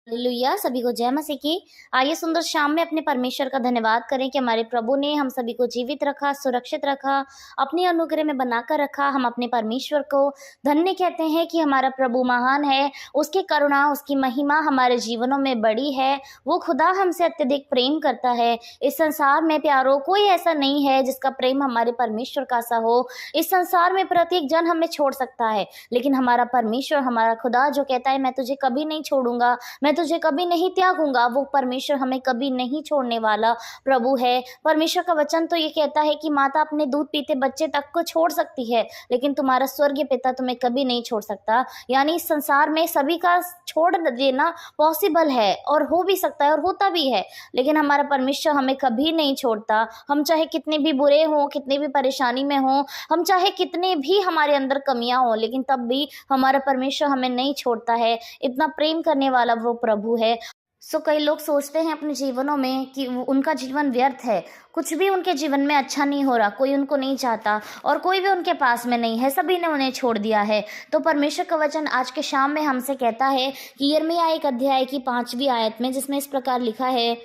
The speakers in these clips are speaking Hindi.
हालेलुया। सभी को जय मसीह की। आइए सुंदर शाम में अपने परमेश्वर का धन्यवाद करें कि हमारे प्रभु ने हम सभी को जीवित रखा, सुरक्षित रखा, अपने अनुग्रह में बनाकर रखा। हम अपने परमेश्वर को धन्य कहते हैं कि हमारा प्रभु महान है, उसकी करुणा, उसकी महिमा हमारे जीवनों में बड़ी है। वो खुदा हमसे अत्यधिक प्रेम करता है। इस संसार में प्यारो कोई ऐसा नहीं है जिसका प्रेम हमारे परमेश्वर का सा हो। इस संसार में प्रत्येक जन हमें छोड़ सकता है, लेकिन हमारा परमेश्वर, हमारा खुदा जो कहता है मैं तुझे कभी नहीं छोड़ूंगा, मैं तुझे कभी नहीं त्यागूंगा, वो परमेश्वर हमें कभी नहीं छोड़ने वाला प्रभु है। परमेश्वर का वचन तो ये कहता है कि माता अपने दूध पीते बच्चे तक को छोड़ सकती है, लेकिन तुम्हारा स्वर्गीय पिता तुम्हें कभी नहीं छोड़ सकता। यानी इस संसार में सभी का छोड़ देना पॉसिबल है और हो भी सकता है और होता भी है, लेकिन हमारा परमेश्वर हमें कभी नहीं छोड़ता। हम चाहे कितने भी बुरे हों, कितने भी परेशानी में हों, हम चाहे कितने भी हमारे अंदर कमियां हों, लेकिन तब भी हमारा परमेश्वर हमें नहीं छोड़ता है। इतना प्रेम करने वाला वो प्रभु है। कई लोग सोचते हैं अपने जीवनों में कि उनका जीवन व्यर्थ है, कुछ भी उनके जीवन में अच्छा नहीं हो रहा, कोई उनको नहीं चाहता और कोई भी उनके पास में नहीं है, सभी ने उन्हें छोड़ दिया है। तो परमेश्वर का वचन आज के शाम में हमसे कहता है कि यिर्मयाह 1 अध्याय की 5वीं आयत में, जिसमें इस प्रकार लिखा है,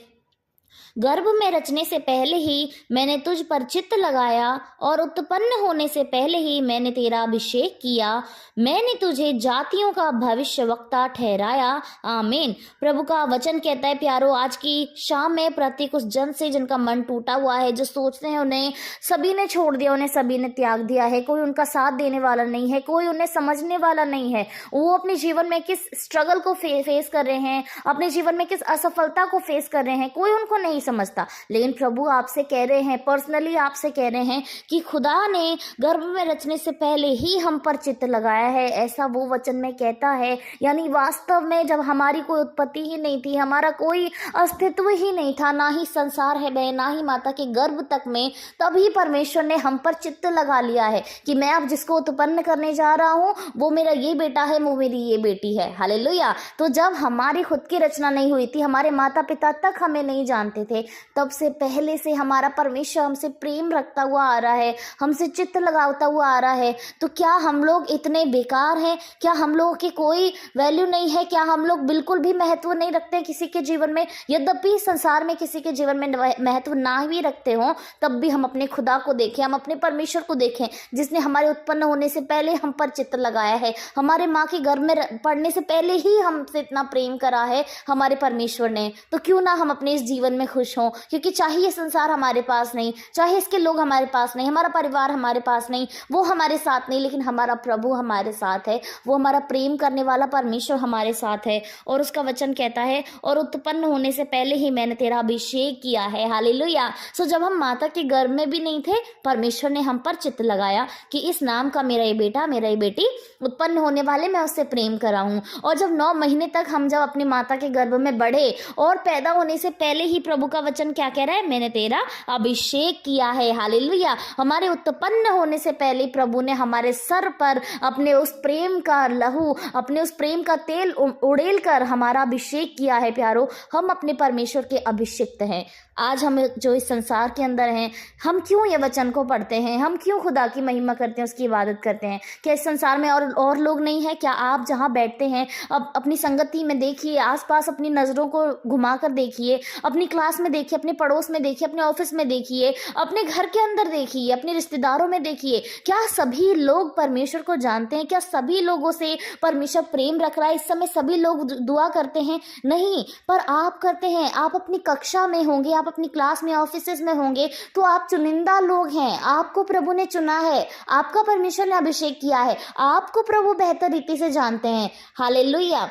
गर्भ में रचने से पहले ही मैंने तुझ पर चित्त लगाया और उत्पन्न होने से पहले ही मैंने तेरा अभिषेक किया। मैंने तुझे जातियों का भविष्यवक्ता ठहराया। आमीन। प्रभु का वचन कहता है प्यारो, आज की शाम में प्रत्येक उस जन से जिनका मन टूटा हुआ है, जो सोचते हैं उन्हें सभी ने छोड़ दिया, उन्हें सभी ने त्याग दिया है, कोई उनका साथ देने वाला नहीं है, कोई उन्हें समझने वाला नहीं है, वो अपने जीवन में किस स्ट्रगल को फेस कर रहे हैं, अपने जीवन में किस असफलता को फेस कर रहे हैं, कोई उनको नहीं समझता। लेकिन प्रभु आपसे कह रहे हैं, पर्सनली आपसे कह रहे हैं कि खुदा ने गर्भ में रचने से पहले ही हम पर चित्त लगाया है, ऐसा वो वचन में कहता है। यानी वास्तव में जब हमारी कोई उत्पत्ति ही नहीं थी, हमारा कोई अस्तित्व ही नहीं था, ना ही संसार है में, ना ही माता के गर्भ तक में, तभी परमेश्वर ने हम पर चित्त लगा लिया है कि मैं अब जिसको उत्पन्न करने जा रहा हूँ वो मेरा ये बेटा है, वो मेरी ये बेटी है। हालेलुया। तो जब हमारी खुद की रचना नहीं हुई थी, हमारे माता पिता तक हमें नहीं जानते थे, तब से पहले से हमारा परमेश्वर हमसे प्रेम रखता हुआ आ रहा है, हमसे चित्त लगाता हुआ आ रहा है। तो क्या हम लोग इतने बेकार हैं? क्या हम लोगों की कोई वैल्यू नहीं है? क्या हम लोग बिल्कुल भी महत्व नहीं रखते किसी के जीवन में? यद्यपि संसार में किसी के जीवन में महत्व ना भी रखते हो, तब भी हम अपने खुदा को देखें, हम अपने परमेश्वर को देखें, जिसने हमारे उत्पन्न होने से पहले हम पर चित्त लगाया है, हमारे माँ के गर्भ में पड़ने से पहले ही हमसे इतना प्रेम करा है हमारे परमेश्वर ने। तो क्यों ना हम अपने इस जीवन में खुश हों? क्योंकि चाहे ये संसार हमारे पास नहीं, चाहे इसके लोग हमारे पास नहीं, हमारा परिवार हमारे पास नहीं, वो हमारे साथ नहीं, लेकिन हमारा प्रभु हमारे साथ है, वो हमारा प्रेम करने वाला परमेश्वर हमारे साथ है। और उसका वचन कहता है, और उत्पन्न होने से पहले ही मैंने तेरा अभिषेक किया है। हालेलुया। जब हम माता के गर्भ में भी नहीं थे, परमेश्वर ने हम पर चित्त लगाया कि इस नाम का मेरा ये बेटा, मेरा ये बेटी उत्पन्न होने वाले, मैं उससे प्रेम कराऊं। और जब 9 महीने तक हम जब अपनी माता के गर्भ में बढ़े और पैदा होने से पहले ही प्रभु का वचन क्या कह रहा है? मैंने तेरा अभिषेक किया है। हालेलुया। हमारे उत्पन्न होने से पहले प्रभु ने हमारे सर पर अपने उस प्रेम का लहू, अपने उस प्रेम का तेल उड़ेल कर हमारा अभिषेक किया है। प्यारो, हम अपने परमेश्वर के अभिषिक्त हैं। आज हम जो इस संसार के अंदर हैं, हम क्यों ये वचन को पढ़ते हैं? हम क्यों खुदा की महिमा करते हैं, उसकी इबादत करते हैं? क्या इस संसार में और लोग नहीं है? क्या आप जहाँ बैठते हैं, अब अपनी संगति में देखिए, आसपास अपनी नज़रों को घुमा कर देखिए, अपनी क्लास में देखिए, अपने पड़ोस में देखिए, अपने ऑफिस में देखिए, अपने घर के अंदर देखिए, अपने रिश्तेदारों में देखिए, क्या सभी लोग परमेश्वर को जानते हैं? क्या सभी लोगों से परमेश्वर प्रेम रख रहा है? इस समय सभी लोग दुआ करते हैं? नहीं, पर आप करते हैं। आप अपनी कक्षा में होंगे, आप अपनी क्लास में, ऑफिसेज में होंगे, तो आप चुनिंदा लोग हैं। आपको प्रभु ने चुना है, आपका परमेश्वर ने अभिषेक किया है, आपको प्रभु बेहतर रीति से जानते हैं। हालेलुया।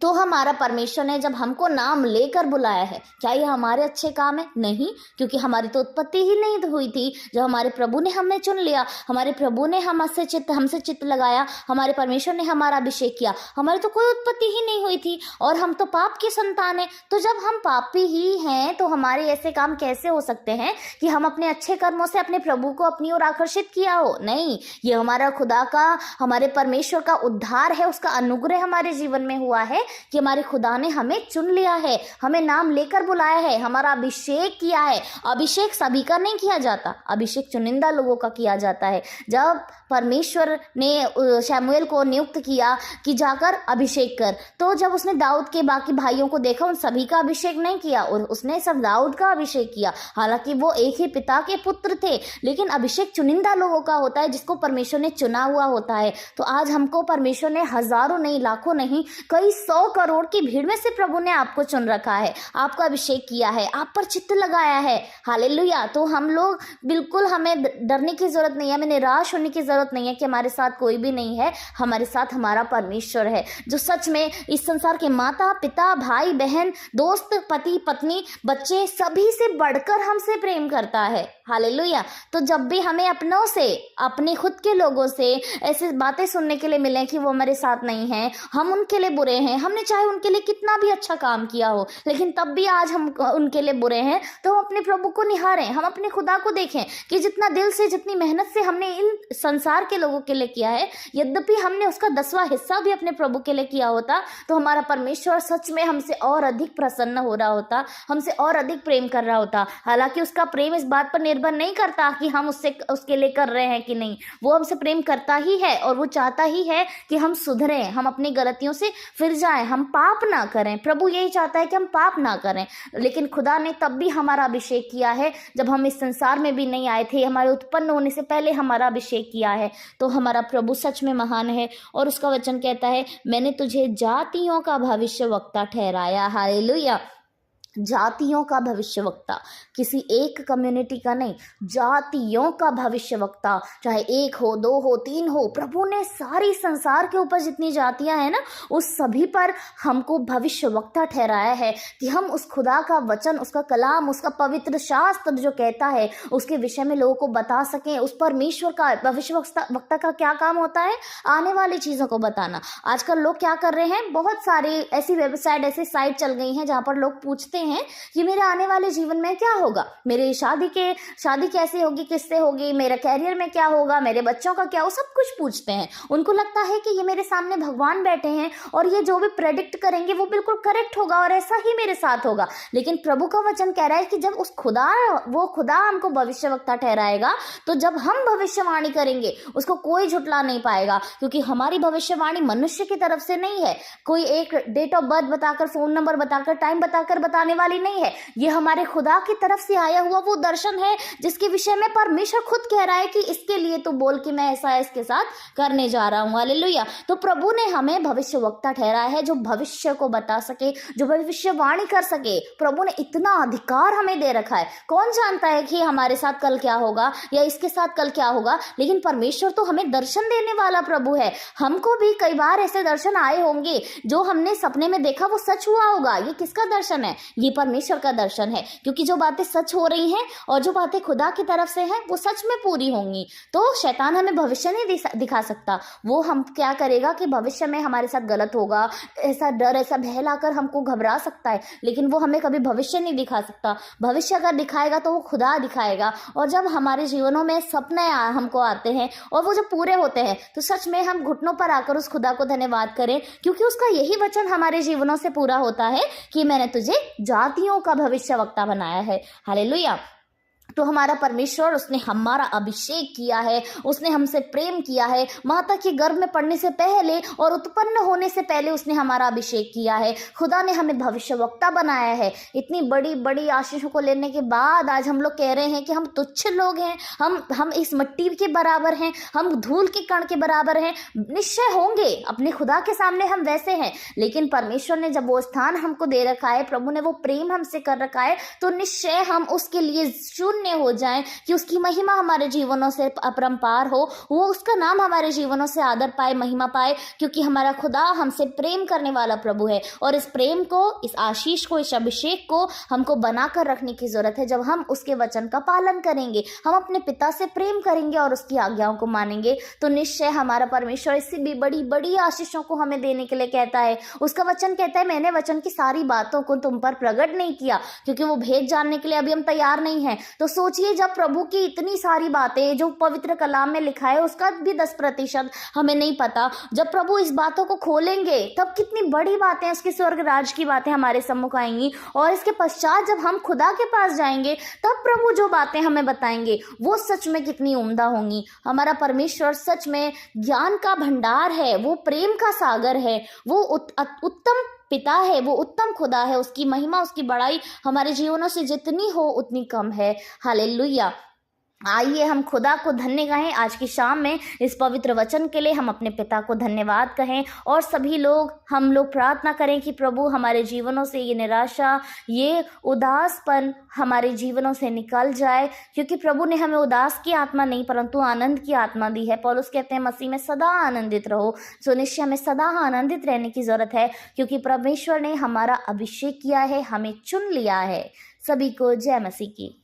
तो हमारा परमेश्वर ने जब हमको नाम लेकर बुलाया है, क्या ये हमारे अच्छे काम है? नहीं, क्योंकि हमारी तो उत्पत्ति ही नहीं हुई थी। जब हमारे प्रभु ने हमें चुन लिया, हमारे प्रभु ने हमसे चित्त लगाया, हमारे परमेश्वर ने हमारा अभिषेक किया, हमारी तो कोई उत्पत्ति ही नहीं हुई थी और हम तो पाप की संतान है। तो जब हम पापी ही हैं, तो हमारे ऐसे काम कैसे हो सकते हैं कि हम अपने अच्छे कर्मों से अपने प्रभु को अपनी ओर आकर्षित किया हो? नहीं, ये हमारा खुदा का, हमारे परमेश्वर का उद्धार है, उसका अनुग्रह हमारे जीवन में हुआ है, कि हमारे खुदा ने हमें चुन लिया है, हमें नाम लेकर बुलाया है, हमारा अभिषेक किया है। अभिषेक सभी का नहीं किया जाता, अभिषेक चुनिंदा लोगों का किया जाता है। जब परमेश्वर ने शमूएल को नियुक्त किया कि जाकर अभिषेक कर, तो जब उसने दाऊद के बाकी भाइयों को देखा, उन सभी का अभिषेक नहीं किया और उसने सब दाऊद का अभिषेक किया। हालांकि वो एक ही पिता के पुत्र थे, लेकिन अभिषेक चुनिंदा लोगों का होता है, जिसको परमेश्वर ने चुना हुआ होता है। तो आज हमको परमेश्वर ने हजारों नहीं, लाखों नहीं, कई 100 करोड़ की भीड़ में से प्रभु ने आपको चुन रखा है, आपका अभिषेक किया है, आप पर चित्त लगाया है। हालेलुया। तो हम लोग बिल्कुल, हमें डरने की जरूरत नहीं है, हमें निराश होने की जरूरत नहीं है कि हमारे साथ कोई भी नहीं है। हमारे साथ हमारा परमेश्वर है, जो सच में इस संसार के माता पिता, भाई बहन, दोस्त, पति पत्नी, बच्चे, सभी से बढ़कर हमसे प्रेम करता है। हालेलुया। तो जब भी हमें अपनों से, अपने खुद के लोगों से ऐसी बातें सुनने के लिए मिले कि वो हमारे साथ नहीं है, हम उनके लिए बुरे हैं, हमने चाहे उनके लिए कितना भी अच्छा काम किया हो, लेकिन तब भी आज हम उनके लिए बुरे हैं, तो हम अपने प्रभु को निहारें, हम अपने खुदा को देखें कि जितना दिल से, जितनी मेहनत से हमने इन संसार के लोगों के लिए किया है, यद्यपि हमने उसका 10वां हिस्सा भी अपने प्रभु के लिए किया होता, तो हमारा परमेश्वर सच में हमसे और अधिक प्रसन्न हो रहा होता, हमसे और अधिक प्रेम कर रहा होता। हालांकि उसका प्रेम इस बात पर निर्भर नहीं करता कि हम उसके लिए कर रहे हैं कि नहीं, वो हमसे प्रेम करता ही है और वो चाहता ही है कि हम सुधरें, हम अपनी गलतियों से फिर जाएं, हम पाप ना करें। प्रभु यही चाहता है कि हम पाप ना करें। लेकिन खुदा ने तब भी हमारा अभिषेक किया है, जब हम इस संसार में भी नहीं आए थे, हमारे उत्पन्न होने से पहले हमारा अभिषेक किया है। तो हमारा प्रभु सच में महान है और उसका वचन कहता है, मैंने तुझे जातियों का भविष्यवक्ता ठहराया। हालेलुया। जातियों का भविष्यवक्ता, किसी एक कम्युनिटी का नहीं, जातियों का भविष्यवक्ता, चाहे 1 हो, 2 हो, 3 हो, प्रभु ने सारी संसार के ऊपर जितनी जातियां हैं ना, उस सभी पर हमको भविष्यवक्ता ठहराया है कि हम उस खुदा का वचन, उसका कलाम, उसका पवित्र शास्त्र जो कहता है, उसके विषय में लोगों को बता सकें। उस परमेश्वर का, भविष्यवक्ता का क्या काम होता है? आने वाली चीज़ों को बताना। आजकल लोग क्या कर रहे हैं, बहुत सारी ऐसी वेबसाइट, ऐसी साइट चल गई हैं जहाँ पर लोग पूछते हैं कि मेरे आने वाले जीवन में क्या होगा, मेरी शादी कैसे होगी, किससे होगी, मेरे कैरियर में क्या होगा, मेरे बच्चों का क्या, वो सब कुछ पूछते हैं। उनको लगता है कि ये मेरे सामने भगवान बैठे हैं और ये जो भी प्रेडिक्ट करेंगे वो बिल्कुल करेक्ट होगा और ऐसा ही मेरे साथ होगा। लेकिन प्रभु का वचन कह रहा है कि जब वो खुदा हमको भविष्यवक्ता ठहराएगा, तो जब हम भविष्यवाणी करेंगे उसको कोई झुटला नहीं पाएगा, क्योंकि हमारी भविष्यवाणी मनुष्य की तरफ से नहीं है, कोई एक डेट ऑफ बर्थ बताकर, फोन नंबर बताकर, टाइम बताकर बताने वाली नहीं है। ये हमारे खुदा की तरफ से आया हुआ वो दर्शन है जिसके विषय में परमेश्वर खुद कह रहा है कि इसके लिए तो बोल कि मैं ऐसा इसके साथ करने जा रहा हूं। हालेलुया। तो प्रभु ने हमें भविष्यवक्ता ठहराया है, जो भविष्य को बता सके, जो भविष्यवाणी कर सके। प्रभु ने इतना अधिकार हमें दे रखा है। कौन जानता है कि हमारे साथ कल क्या होगा या इसके साथ कल क्या होगा, लेकिन परमेश्वर तो हमें दर्शन देने वाला प्रभु है। हमको भी कई बार ऐसे दर्शन आए होंगे, जो हमने सपने में देखा वो सच हुआ होगा। ये किसका दर्शन है? ये परमेश्वर का दर्शन है, क्योंकि जो बातें सच हो रही हैं और जो बातें खुदा की तरफ से हैं वो सच में पूरी होंगी। तो शैतान हमें भविष्य नहीं दिखा सकता। वो हम क्या करेगा कि भविष्य में हमारे साथ गलत होगा, ऐसा डर, ऐसा भय लाकर हमको घबरा सकता है, लेकिन वो हमें कभी भविष्य नहीं दिखा सकता। भविष्य अगर दिखाएगा तो वो खुदा दिखाएगा। और जब हमारे जीवनों में सपने हमको आते हैं और वो जब पूरे होते हैं, तो सच में हम घुटनों पर आकर उस खुदा को धन्यवाद करें, क्योंकि उसका यही वचन हमारे जीवनों से पूरा होता है कि मैंने तुझे जातियों का भविष्यवक्ता बनाया है। हालेलुया। तो हमारा परमेश्वर, उसने हमारा अभिषेक किया है, उसने हमसे प्रेम किया है। माता के गर्भ में पड़ने से पहले और उत्पन्न होने से पहले उसने हमारा अभिषेक किया है। खुदा ने हमें भविष्यवक्ता बनाया है। इतनी बड़ी बड़ी आशीषों को लेने के बाद आज हम लोग कह रहे हैं कि हम तुच्छ लोग हैं, हम इस मिट्टी के बराबर हैं, हम धूल के कण के बराबर हैं। निश्चय होंगे अपने खुदा के सामने हम वैसे हैं, लेकिन परमेश्वर ने जब वो स्थान हमको दे रखा है, प्रभु ने वो प्रेम हमसे कर रखा है, तो निश्चय हम उसके लिए शून्य हो जाएं, कि उसकी महिमा हमारे जीवनों से अपरंपार हो, वो उसका नाम हमारे जीवनों से आदर पाए, महिमा पाए, क्योंकि हमारा खुदा हमसे प्रेम करने वाला प्रभु है। और इस प्रेम को, इस आशीष को, इस अभिषेक को हमको बनाकर रखने की जरूरत है। जब हम उसके वचन का पालन करेंगे, हम अपने पिता से प्रेम करेंगे और उसकी आज्ञाओं को मानेंगे, तो निश्चय हमारा परमेश्वर इससे भी बड़ी बड़ी आशीषों को हमें देने के लिए कहता है। उसका वचन कहता है, मैंने वचन की सारी बातों को तुम पर प्रकट नहीं किया, क्योंकि वो भेद जानने के लिए अभी हम तैयार नहीं हैं। तो सोचिए जब प्रभु की इतनी सारी बातें जो पवित्र कलाम में लिखा है उसका भी 10% हमें नहीं पता, जब प्रभु इस बातों को खोलेंगे तब कितनी बड़ी बातें, उसके स्वर्ग राज की बातें हमारे सम्मुख आएंगी। और इसके पश्चात जब हम खुदा के पास जाएंगे तब प्रभु जो बातें हमें बताएंगे वो सच में कितनी उम्दा होंगी। हमारा परमेश्वर सच में ज्ञान का भंडार है, वो प्रेम का सागर है, वो उत्तम पिता है, वो उत्तम खुदा है। उसकी महिमा, उसकी बड़ाई हमारे जीवनों से जितनी हो उतनी कम है। हालेलुया। आइए हम खुदा को धन्य कहें आज की शाम में इस पवित्र वचन के लिए। हम अपने पिता को धन्यवाद कहें और सभी लोग हम लोग प्रार्थना करें कि प्रभु हमारे जीवनों से ये निराशा, ये उदासपन हमारे जीवनों से निकल जाए, क्योंकि प्रभु ने हमें उदास की आत्मा नहीं परंतु आनंद की आत्मा दी है। पौलुस कहते हैं मसीह में सदा आनंदित रहो। सो निश्चय हमें सदा आनंदित रहने की जरूरत है, क्योंकि परमेश्वर ने हमारा अभिषेक किया है, हमें चुन लिया है। सभी को जय मसीह की।